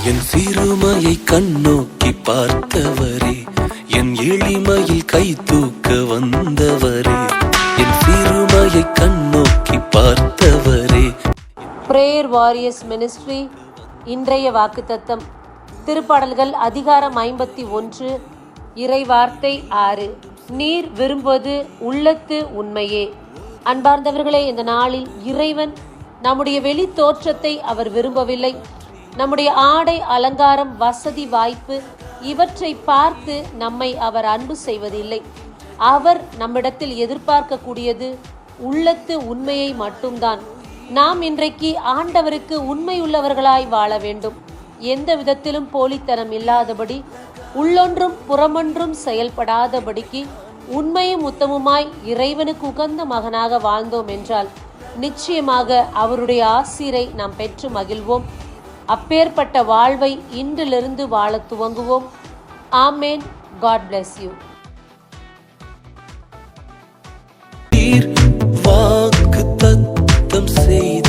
என் சிறுமையை கண்ணோக்கி பார்த்தவரே, என் எளிமையில் கை தூக்க வந்தவரே, என் சிறுமையை கண்ணோக்கி பார்த்தவரே. பிரேயர் வாரியர்ஸ் மினிஸ்ட்ரி இன்றைய வாக்குத்தத்தம் திருப்பாடல்கள் அதிகாரம் 51 இறைவார்த்தை 6. நீர் விரும்புவது உள்ளத்து உண்மையே. அன்பார்ந்தவர்களே, இந்த நாளில் இறைவன் நம்முடைய வெளி தோற்றத்தை அவர் விரும்பவில்லை. நம்முடைய ஆடை அலங்காரம், வசதி, வாய்ப்பு இவற்றை பார்த்து நம்மை அவர் அன்பு செய்வதில்லை. அவர் நம்மிடத்தில் எதிர்பார்க்கக்கூடியது உள்ளத்து உண்மையை மட்டும்தான். நாம் இன்றைக்கு ஆண்டவருக்கு உண்மையுள்ளவர்களாய் வாழ வேண்டும். எந்த விதத்திலும் போலித்தனம் இல்லாதபடி, உள்ளொன்றும் புறமொன்றும் செயல்படாதபடிக்கு உண்மையும் உத்தமுமாய் இறைவனுக்கு உகந்த மகனாக வாழ்ந்தோம் என்றால் நிச்சயமாக அவருடைய ஆசீரை நாம் பெற்று மகிழ்வோம். அப்பேற்பட்ட வாழ்வை இன்றிலிருந்து வாழ துவங்குவோம். ஆமேன். God bless you. வாக்கு தத்தம் செய்த